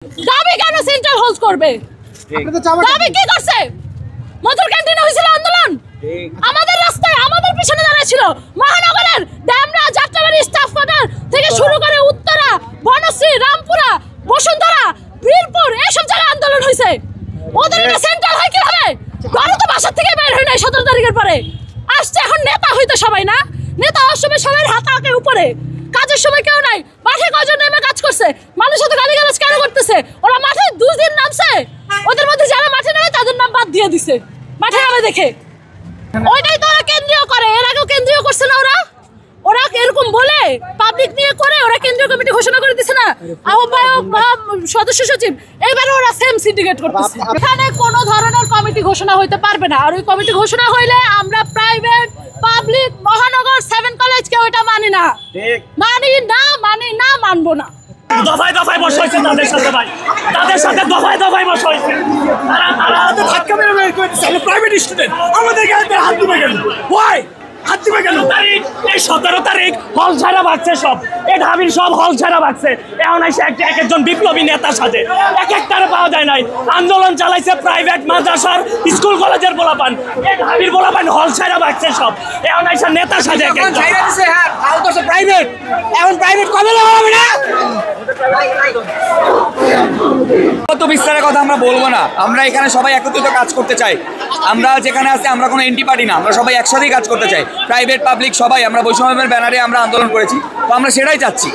দাবি কেন central hold করবে? দাবি কি করছে? মধুর ক্যান্টিনে হয়েছিল আন্দোলন, আমাদের রাস্তায় আমাদের পিছনে দাঁড়াচ্ছিল মহানগরের ড্যামরা, যাত্রাবাড়ি, স্টাফ কোয়ার্টার থেকে শুরু করে উত্তরা, বনশ্রী, রামপুরা, বসুন্ধরা, বীরপুর এইসব জায়গায় আন্দোলন হয়েছে। ওদের এটা সেন্ট্রাল হয় কিভাবে? গণ তো বাসা থেকে বের হয় নাই 17 তারিখের পরে আসছে। এখন নেতা হইতো সবাই না, নেতা হওয়ার সময় সবাই হাত আঁকে উপরে, কাজের সময় কেউ নাই। মাঠে কজন নেমে কাজ করছে? মানুষ তো গালিগালাজ কেন করতেছে? ওরা মাঠে 2 দিন নামছে, ওদের মধ্যে যারা মাঠে নামে তাদের নাম বাদ দিয়ে দিছে মাঠে নামে দেখে। ওইটাই তো ওরা কেন্দ্রীয় করে, এর আগেও কেন্দ্রীয় করছে না ওরা? ওরা এরকম বলে পাবলিক নিয়ে করে, ওরা কেন্দ্রীয় কমিটি ঘোষণা করে দিছে না, আহ্বায়ক বা সদস্য সচিব, এবারে ওরা সেম সিন্ডিকেট করতেছে। এখানে কোনো ধরনের কমিটি ঘোষণা হইতে পারবে না। আর ওই কমিটি ঘোষণা হইলে আমরা প্রাইভেট, পাবলিক, মহানগর, 7 কলেজকে ওইটা মানি না, মানবো না। দফায় দফায় বসা হয়েছে তাদের সাথে, ভাই তাদের সাথে দফায় দফায় বসা হয়েছে। তারা ধাক্কা মেরে বের করে দিচ্ছে। প্রাইভেট স্টুডেন্ট আমাদের গায়ে হাত দিবে কেন? ওয়াই হাত দিবে কেন? এই 17 তারিখ হল ছাড়া ভাগছে সব, এই ঢাবির সব হল ছাড়া ভাগছে। এখন এসে এক একজন বিপ্লবী নেতার সাথে এক একটারে পাওয়া যায় নাই। আন্দোলন চালাইছে প্রাইভেট মাদ্রাসার, স্কুল কলেজের পোলাপান, এই ঢাবির পোলাপান হল ছাড়া ভাগছে সব। এখন এসে নেতার সাথে প্রাইভেট, এখন প্রাইভেট কবে হবে না? কত বিস্তারের কথা আমরা বলবো না। আমরা এখানে সবাই একত্রিত কাজ করতে চাই। আমরা যেখানে আছি আমরা কোনো এন্টি পার্টি না, আমরা সবাই একসাথেই কাজ করতে চাই। প্রাইভেট, পাবলিক সবাই আমরা বৈষম্যের ব্যানারে আমরা আন্দোলন করেছি, তো আমরা সেটাই চাচ্ছি।